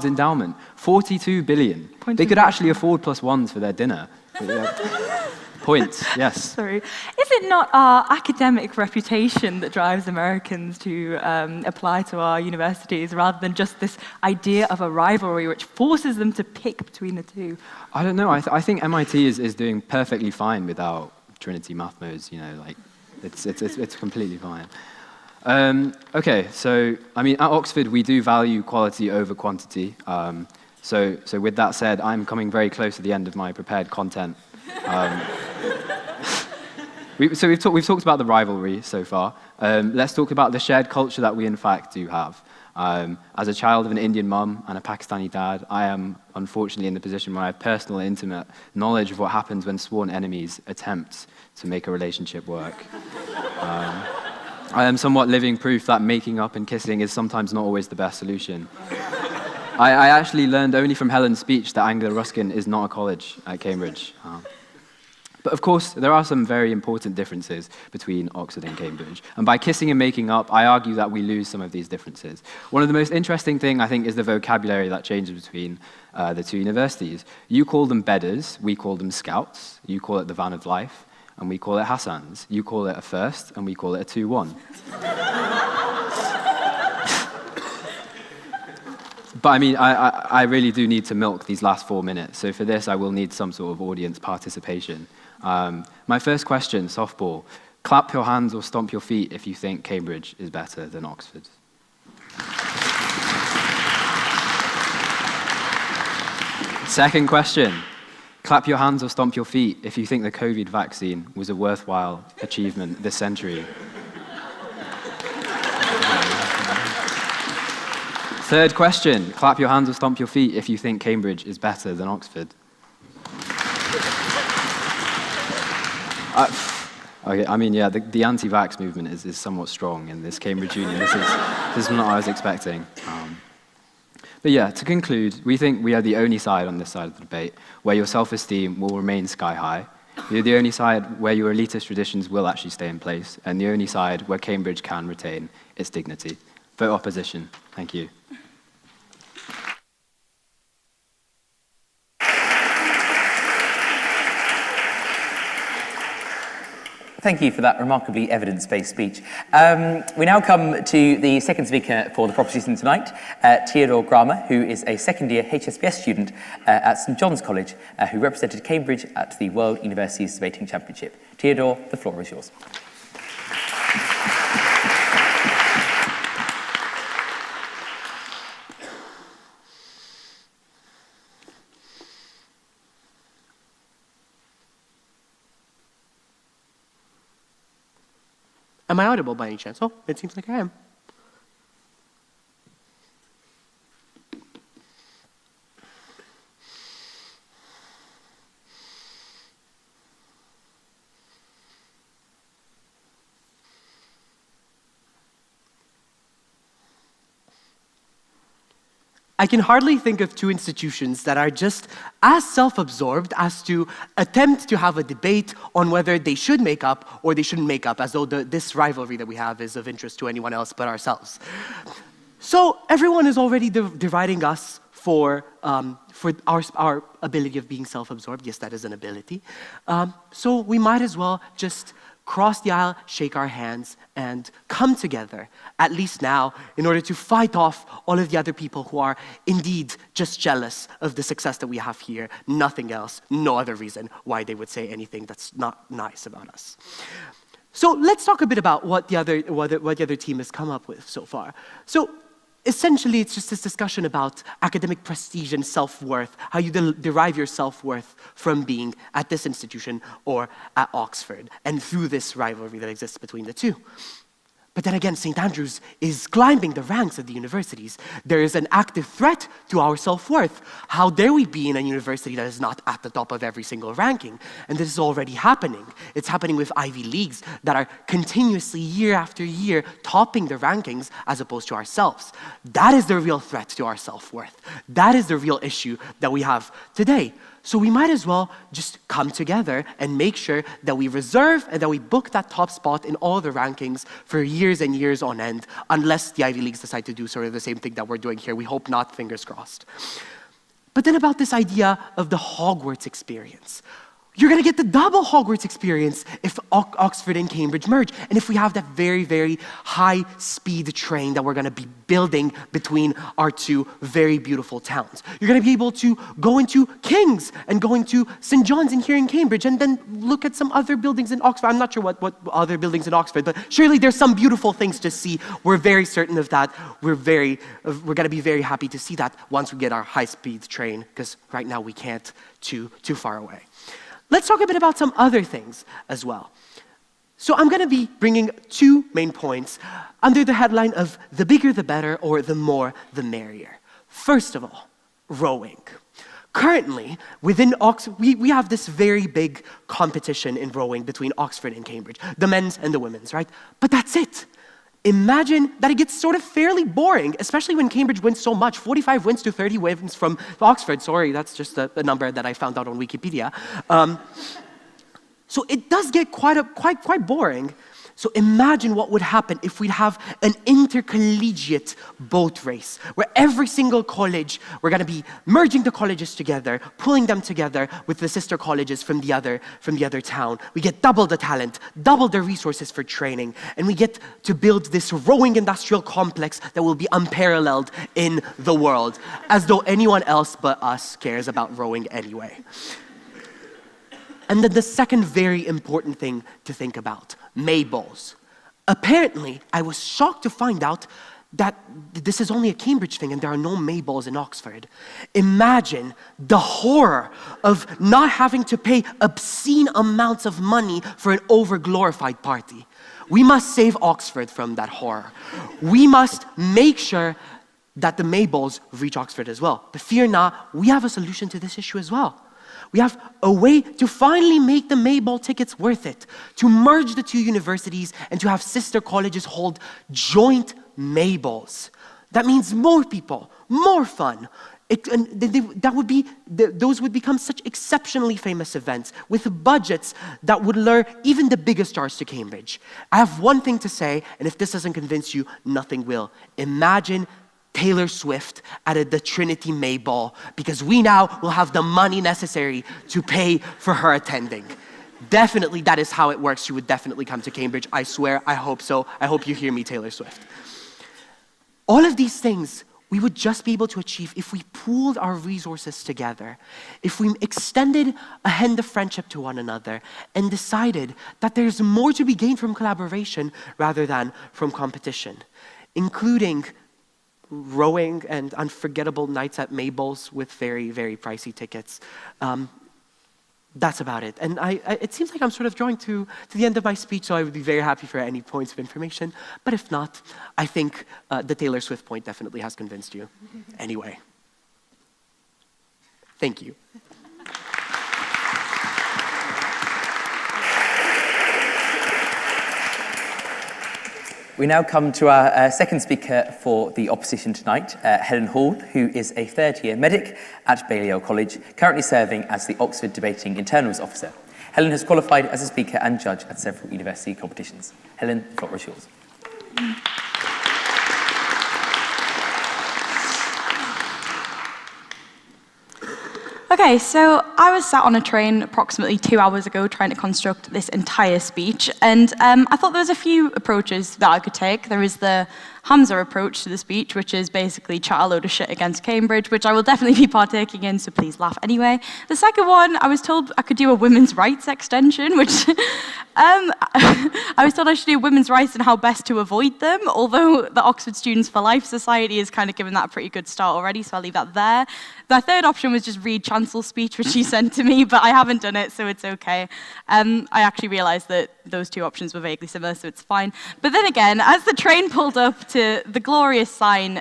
endowment, 42 billion. They could actually afford +1s for their dinner. Points, yes. Sorry. Is it not our academic reputation that drives Americans to apply to our universities rather than just this idea of a rivalry which forces them to pick between the two? I don't know. I think MIT is doing perfectly fine without Trinity Mathmos, like, it's completely fine. Okay, so, I mean, at Oxford, we do value quality over quantity. So with that said, I'm coming very close to the end of my prepared content. We've talked about the rivalry so far. Let's talk about the shared culture that we in fact do have. As a child of an Indian mum and a Pakistani dad, I am unfortunately in the position where I have personal and intimate knowledge of what happens when sworn enemies attempt to make a relationship work. I am somewhat living proof that making up and kissing is sometimes not always the best solution. I actually learned only from Helen's speech that Anglia Ruskin is not a college at Cambridge. But of course, there are some very important differences between Oxford and Cambridge. And by kissing and making up, I argue that we lose some of these differences. One of the most interesting things, I think, is the vocabulary that changes between the two universities. You call them bedders, we call them scouts. You call it the van of life, and we call it Hassans. You call it a first, and we call it a 2-1. But I mean, I really do need to milk these last 4 minutes. So for this, I will need some sort of audience participation. My first question, softball. Clap your hands or stomp your feet if you think Cambridge is better than Oxford. Second question. Clap your hands or stomp your feet if you think the COVID vaccine was a worthwhile achievement this century. Third question, clap your hands or stomp your feet if you think Cambridge is better than Oxford. Okay, I mean, yeah, the anti-vax movement is somewhat strong in this Cambridge Union. This is not what I was expecting. But yeah, to conclude, we think we are the only side on this side of the debate where your self-esteem will remain sky high. You're the only side where your elitist traditions will actually stay in place, and the only side where Cambridge can retain its dignity. Vote opposition. Thank you. Thank you for that remarkably evidence-based speech. We now come to the second speaker for the proposition tonight, Theodore Gramer, who is a second-year HSBS student at St John's College, who represented Cambridge at the World Universities Debating Championship. Theodore, the floor is yours. Am I audible by any chance? Oh, it seems like I am. I can hardly think of two institutions that are just as self-absorbed as to attempt to have a debate on whether they should make up or they shouldn't make up, as though this rivalry that we have is of interest to anyone else but ourselves. So everyone is already deriding us for our ability of being self-absorbed. Yes, that is an ability. So we might as well just cross the aisle, shake our hands, and come together, at least now, in order to fight off all of the other people who are indeed just jealous of the success that we have here. Nothing else, no other reason why they would say anything that's not nice about us. So let's talk a bit about what the other team has come up with so far. So essentially, it's just this discussion about academic prestige and self-worth, how you derive your self-worth from being at this institution or at Oxford, and through this rivalry that exists between the two. But then again, St. Andrews is climbing the ranks of the universities. There is an active threat to our self-worth. How dare we be in a university that is not at the top of every single ranking? And this is already happening. It's happening with Ivy Leagues that are continuously, year after year, topping the rankings as opposed to ourselves. That is the real threat to our self-worth. That is the real issue that we have today. So we might as well just come together and make sure that we reserve and that we book that top spot in all the rankings for years and years on end, unless the Ivy Leagues decide to do sort of the same thing that we're doing here. We hope not, fingers crossed. But then about this idea of the Hogwarts experience. You're going to get the double Hogwarts experience if Oxford and Cambridge merge, and if we have that very, very high-speed train that we're going to be building between our two very beautiful towns. You're going to be able to go into King's and go into St. John's and here in Cambridge, and then look at some other buildings in Oxford. I'm not sure what other buildings in Oxford, but surely there's some beautiful things to see. We're very certain of that. We're going to be very happy to see that once we get our high-speed train, because right now we can't too far away. Let's talk a bit about some other things as well. So I'm going to be bringing two main points under the headline of the bigger the better, or the more the merrier. First of all, rowing. Currently, within Oxford, we have this very big competition in rowing between Oxford and Cambridge, the men's and the women's, right? But that's it. Imagine that it gets sort of fairly boring, especially when Cambridge wins so much, 45 wins to 30 wins from Oxford. Sorry, that's just a number that I found out on Wikipedia. So it does get quite boring. So imagine what would happen if we'd have an intercollegiate boat race, where every single college, we're going to be merging the colleges together, pulling them together with the sister colleges from the other town. We get double the talent, double the resources for training, and we get to build this rowing industrial complex that will be unparalleled in the world, as though anyone else but us cares about rowing anyway. And then the second very important thing to think about, Mayballs. Apparently, I was shocked to find out that this is only a Cambridge thing and there are no Mayballs in Oxford. Imagine the horror of not having to pay obscene amounts of money for an over-glorified party. We must save Oxford from that horror. We must make sure that the Mayballs reach Oxford as well. But fear not, we have a solution to this issue as well. We have a way to finally make the Mayball tickets worth it, to merge the two universities and to have sister colleges hold joint Mayballs. That means more people, more fun. Those would become such exceptionally famous events with budgets that would lure even the biggest stars to Cambridge. I have one thing to say, and if this doesn't convince you, nothing will. Imagine Taylor Swift at the Trinity Mayball, because we now will have the money necessary to pay for her attending. Definitely, that is how it works. She would definitely come to Cambridge. I swear, I hope so. I hope you hear me, Taylor Swift. All of these things we would just be able to achieve if we pooled our resources together, if we extended a hand of friendship to one another and decided that there's more to be gained from collaboration rather than from competition, including rowing and unforgettable nights at Mayballs with very, very pricey tickets. That's about it. And it seems like I'm sort of drawing to the end of my speech, so I would be very happy for any points of information. But if not, I think the Taylor Swift point definitely has convinced you. Anyway. Thank you. We now come to our second speaker for the opposition tonight, Helen Hall, who is a third-year medic at Balliol College, currently serving as the Oxford Debating Internals Officer. Helen has qualified as a speaker and judge at several university competitions. Helen, the floor is yours. Okay, so I was sat on a train approximately 2 hours ago trying to construct this entire speech, and I thought there was a few approaches that I could take. There is the Hamza approach to the speech, which is basically chat a load of shit against Cambridge, which I will definitely be partaking in, so please laugh anyway. The second one, I was told I could do a women's rights extension, which I was told I should do women's rights and how best to avoid them, although the Oxford Students for Life Society has kind of given that a pretty good start already, so I'll leave that there. The third option was just read Chancel's speech, which she sent to me, but I haven't done it, so it's okay. I actually realized that those two options were vaguely similar, so it's fine. But then again, as the train pulled up to the glorious sign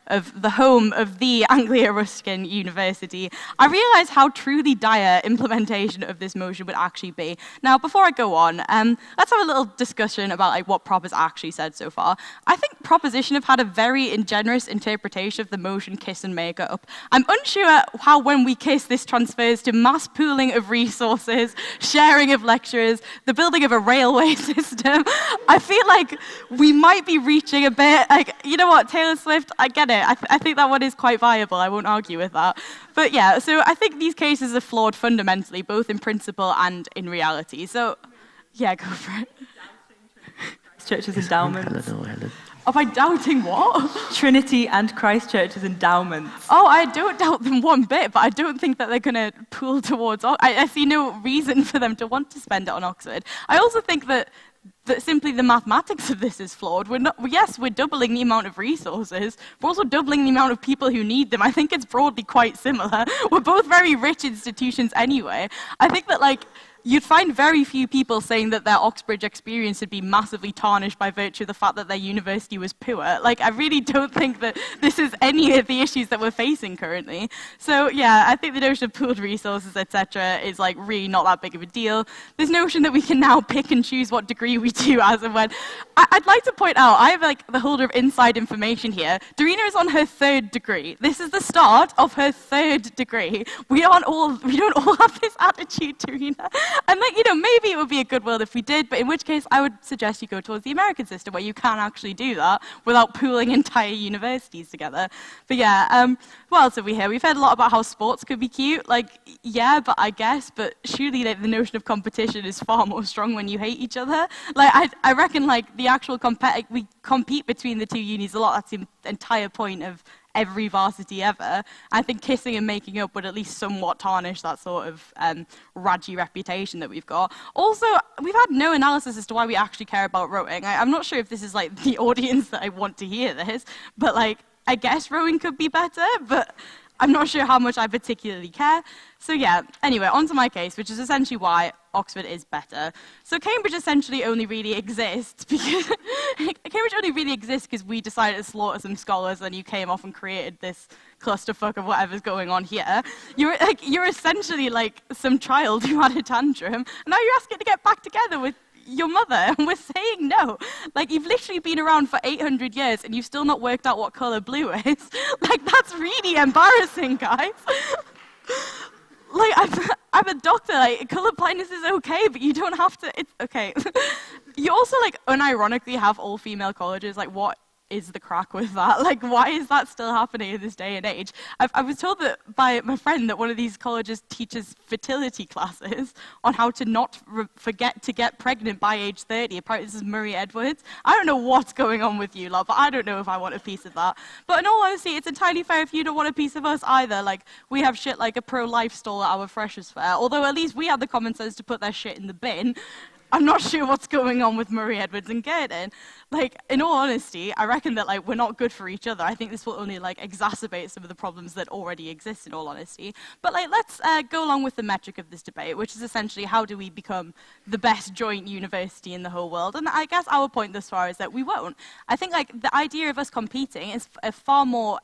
of the home of the Anglia-Ruskin University, I realized how truly dire implementation of this motion would actually be. Now, before I go on, let's have a little discussion about like what Prop has actually said so far. I think Proposition have had a very ingenuous interpretation of the motion kiss and make up. I'm unsure how when we kiss this transfers to mass pooling of resources, sharing of lecturers, the building of a railway system. I feel like we might be reaching a bit, like, you know what, Taylor Swift, I get it. I think that one is quite viable. I won't argue with that. But yeah, so I think these cases are flawed fundamentally, both in principle and in reality. So, yeah, go for it. Church's endowments. Am I doubting what? Trinity and Christchurch's endowments. Oh, I don't doubt them one bit, but I don't think that they're going to pool towards... I see no reason for them to want to spend it on Oxford. I also think that simply the mathematics of this is flawed. Yes, we're doubling the amount of resources, but also doubling the amount of people who need them. I think it's broadly quite similar. We're both very rich institutions anyway. I think that, like, you'd find very few people saying that their Oxbridge experience would be massively tarnished by virtue of the fact that their university was poor. Like, I really don't think that this is any of the issues that we're facing currently. So, yeah, I think the notion of pooled resources, etc., is, like, really not that big of a deal. This notion that we can now pick and choose what degree we do as and when. I'd like to point out, I have, like, the holder of inside information here. Darina is on her 3rd degree. This is the start of her 3rd degree. We don't all have this attitude, Darina. And, like, you know, maybe it would be a good world if we did, but in which case I would suggest you go towards the American system where you can actually do that without pooling entire universities together. But yeah, what else have we heard? We've heard a lot about how sports could be cute. Like, yeah, but I guess, but surely like, the notion of competition is far more strong when you hate each other. Like, I reckon, like, the actual we compete between the two unis a lot. That's the entire point of every varsity ever. I think kissing and making up would at least somewhat tarnish that sort of radgy reputation that we've got. Also, we've had no analysis as to why we actually care about rowing. I'm not sure if this is like the audience that I want to hear this, but like, I guess rowing could be better, but I'm not sure how much I particularly care. So yeah, anyway, on to my case, which is essentially why Oxford is better. So Cambridge essentially only really exists because we decided to slaughter some scholars and you came off and created this clusterfuck of whatever's going on here. You're essentially like some child who had a tantrum, and now you're asking to get back together with your mother, and we're saying no. Like, you've literally been around for 800 years and you've still not worked out what colour blue is. Like, that's really embarrassing, guys. Like, I'm a doctor, like, colour blindness is okay, but you don't have to, it's okay. You also, like, unironically have all-female colleges, like, what is the crack with that? Like, why is that still happening in this day and age? I was told that by my friend that one of these colleges teaches fertility classes on how to not forget to get pregnant by age 30. Apparently this is Murray Edwards. I don't know what's going on with you lot, but I don't know if I want a piece of that. But in all honesty, it's entirely fair if you don't want a piece of us either. Like, we have shit like a pro-life stall at our freshers fair, although at least we had the common sense to put their shit in the bin. I'm not sure what's going on with Murray Edwards and Gurdon. Like, in all honesty, I reckon that, like, we're not good for each other. I think this will only, like, exacerbate some of the problems that already exist, in all honesty. But, like, let's go along with the metric of this debate, which is essentially how do we become the best joint university in the whole world? And I guess our point thus far is that we won't. I think, like, the idea of us competing is a far more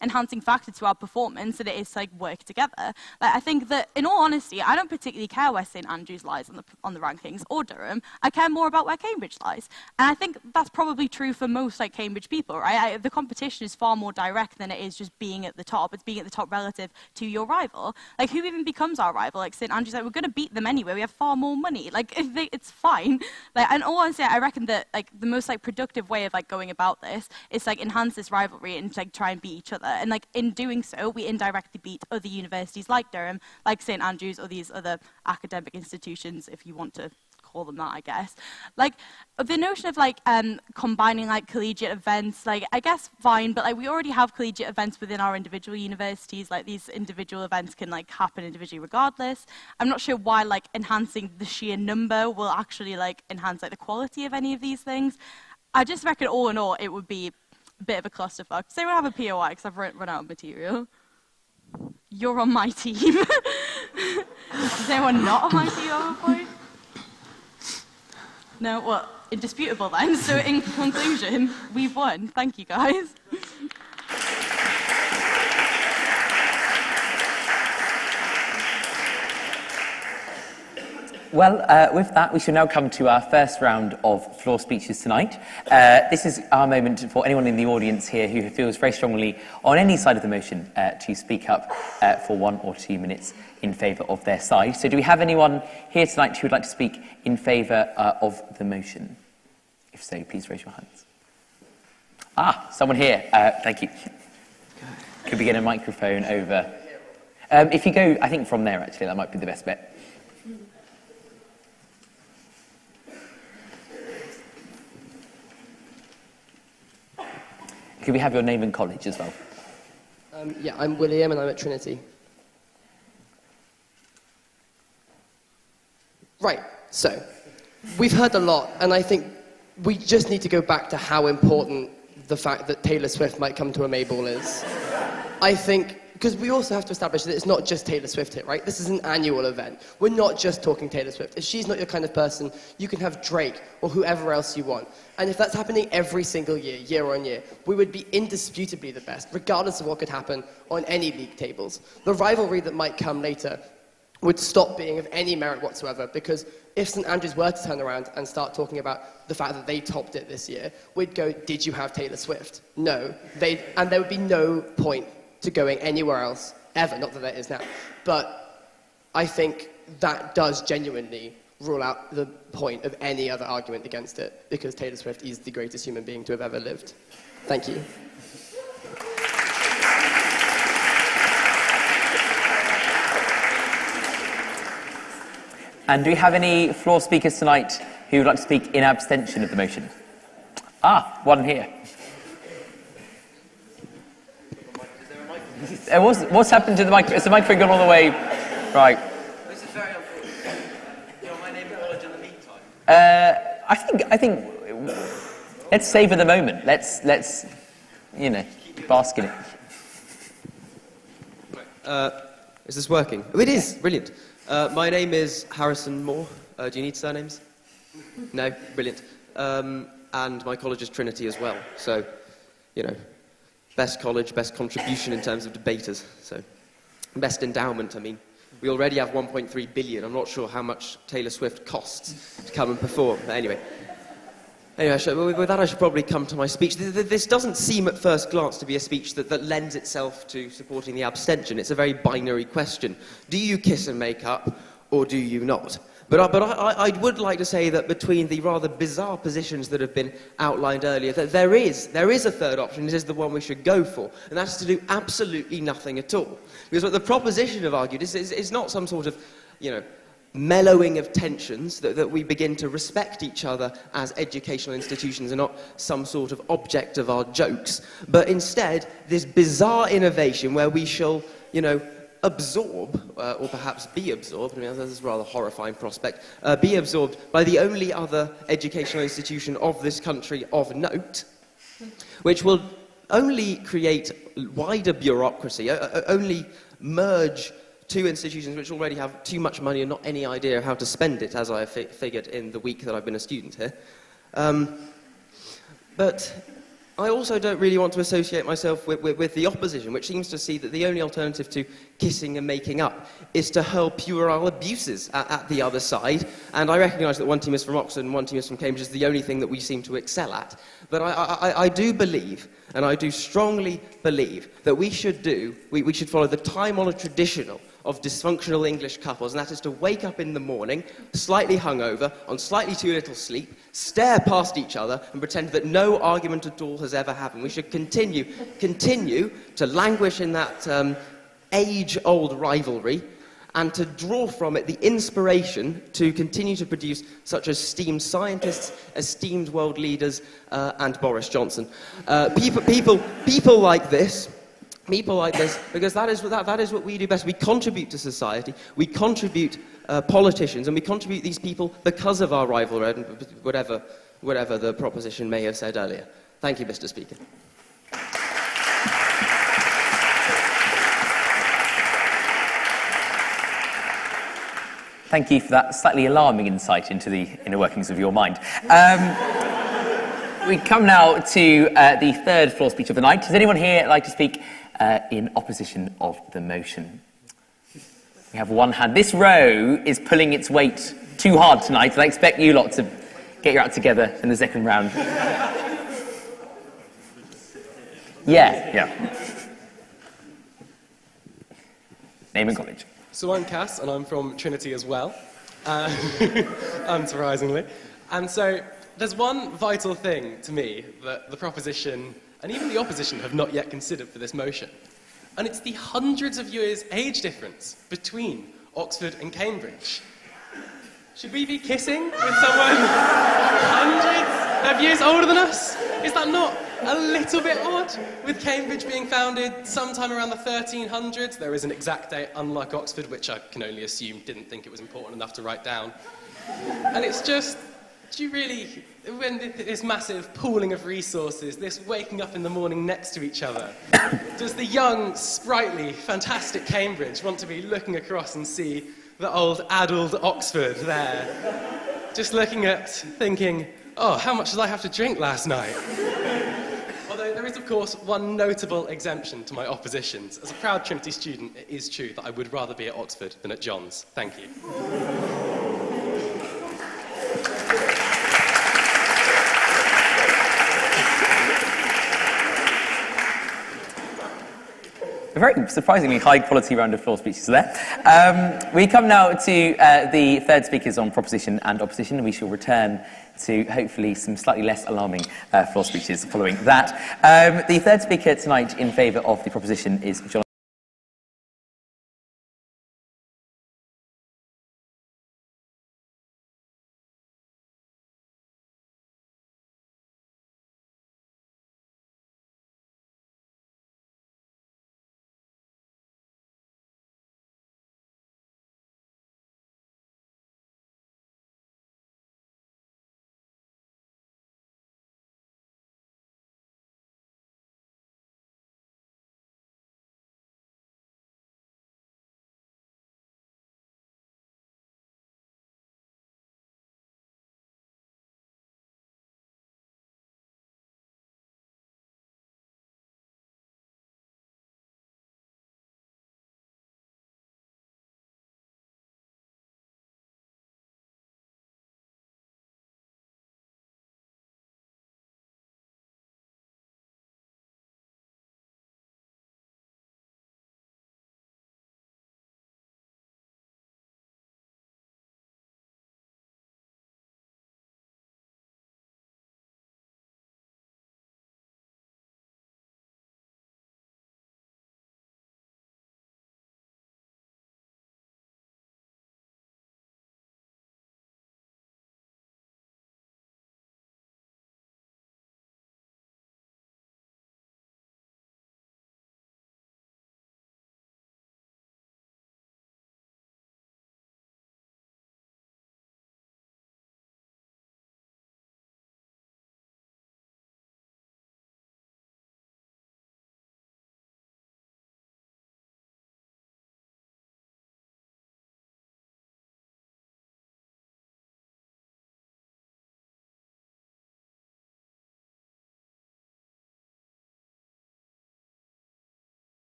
enhancing factor to our performance than it is to, like, work together. Like, I think that, in all honesty, I don't particularly care where St Andrews lies on the rankings, or Durham. I care more about where Cambridge lies. And I think that's probably true for most like Cambridge people, right? The competition is far more direct than it is just being at the top. It's being at the top relative to your rival. Like, who even becomes our rival? Like, St Andrews, like, we're going to beat them anyway. We have far more money. Like, it's fine. Like, and all I'm saying, I reckon that like the most like productive way of like going about this is like enhance this rivalry and like try and beat each other. And like in doing so, we indirectly beat other universities like Durham, like St Andrews, or these other academic institutions, if you want to call them that, I guess. Like, the notion of, like, combining, like, collegiate events, like, I guess fine, but, like, we already have collegiate events within our individual universities. Like, these individual events can, like, happen individually regardless. I'm not sure why, like, enhancing the sheer number will actually, like, enhance, like, the quality of any of these things. I just reckon, all in all, it would be a bit of a clusterfuck. Does anyone have a POI? Because I've run out of material. You're on my team. Is anyone not on my team at a point? No, well, indisputable then. So in conclusion, we've won. Thank you, guys. Well, with that, we shall now come to our first round of floor speeches tonight. This is our moment for anyone in the audience here who feels very strongly on any side of the motion to speak up for 1 or 2 minutes in favour of their side. So do we have anyone here tonight who would like to speak in favour of the motion? If so, please raise your hands. Someone here. Thank you. Could we get a microphone over? If you go, I think from there, actually, that might be the best bet. Could we have your name and college as well? Yeah, I'm William and I'm at Trinity. Right, so, we've heard a lot, and I think we just need to go back to how important the fact that Taylor Swift might come to a Mayball is. I think, because we also have to establish that it's not just Taylor Swift here, right? This is an annual event. We're not just talking Taylor Swift. If she's not your kind of person, you can have Drake or whoever else you want. And if that's happening every single year, year on year, we would be indisputably the best, regardless of what could happen on any league tables. The rivalry that might come later would stop being of any merit whatsoever, because if St Andrews were to turn around and start talking about the fact that they topped it this year, we'd go, did you have Taylor Swift? No. And there would be no point to going anywhere else, ever, not that there is now. But I think that does genuinely rule out the point of any other argument against it, because Taylor Swift is the greatest human being to have ever lived. Thank you. And do we have any floor speakers tonight who would like to speak in abstention of the motion? One here. What's happened to the microphone? Has the microphone gone all the way? Right. This is very unfortunate. You know, my name and college in the meantime. I think let's savour the moment. Let's bask in it. Is this working? Oh, it is. Brilliant. My name is Harrison Moore. Do you need surnames? No? Brilliant. And my college is Trinity as well. So, best college, best contribution in terms of debaters. So, best endowment, I mean. We already have 1.3 billion. I'm not sure how much Taylor Swift costs to come and perform. But anyway, with that I should probably come to my speech. This doesn't seem at first glance to be a speech that lends itself to supporting the abstention. It's a very binary question. Do you kiss and make up, or do you not? But I would like to say that between the rather bizarre positions that have been outlined earlier, that there is a third option. It is the one we should go for, and that's to do absolutely nothing at all. Because what the proposition have argued is not some sort of, mellowing of tensions, that we begin to respect each other as educational institutions and not some sort of object of our jokes, but instead this bizarre innovation where we shall, absorb, or perhaps be absorbed, this is a rather horrifying prospect, be absorbed by the only other educational institution of this country of note, which will only create wider bureaucracy, only merge two institutions which already have too much money and not any idea of how to spend it, as I figured in the week that I've been a student here. But I also don't really want to associate myself with the opposition, which seems to see that the only alternative to kissing and making up is to hurl puerile abuses at the other side. And I recognise that one team is from Oxford and one team is from Cambridge is the only thing that we seem to excel at. But I do believe, and I do strongly believe, that we should follow the time-honoured tradition of dysfunctional English couples, and that is to wake up in the morning, slightly hungover, on slightly too little sleep, stare past each other, and pretend that no argument at all has ever happened. We should continue to languish in that age-old rivalry, and to draw from it the inspiration to continue to produce such esteemed scientists, esteemed world leaders, and Boris Johnson. People like this, because that is what we do best. We contribute to society, we contribute politicians, and we contribute these people because of our rivalry, whatever the proposition may have said earlier. Thank you, Mr. Speaker. Thank you for that slightly alarming insight into the inner workings of your mind. We come now to the third floor speech of the night. Does anyone here like to speak in opposition of the motion? We have one hand. This row is pulling its weight too hard tonight, and I expect you lot to get your act together in the second round. Yeah. Name and college. So I'm Cass, and I'm from Trinity as well, unsurprisingly. And so there's one vital thing to me that the proposition and even the opposition have not yet considered for this motion. And it's the hundreds of years age difference between Oxford and Cambridge. Should we be kissing with someone hundreds of years older than us? Is that not a little bit odd? With Cambridge being founded sometime around the 1300s, there is an exact date, unlike Oxford, which I can only assume didn't think it was important enough to write down. And it's just, do you really, when this massive pooling of resources, this waking up in the morning next to each other, does the young, sprightly, fantastic Cambridge want to be looking across and see the old, addled Oxford there, just looking at, thinking, oh, how much did I have to drink last night? Although there is, of course, one notable exemption to my oppositions. As a proud Trinity student, it is true that I would rather be at Oxford than at John's. Thank you. A very surprisingly high-quality round of floor speeches there. We come now to the third speakers on proposition and opposition, and we shall return to hopefully some slightly less alarming floor speeches following that. The third speaker tonight in favour of the proposition is John.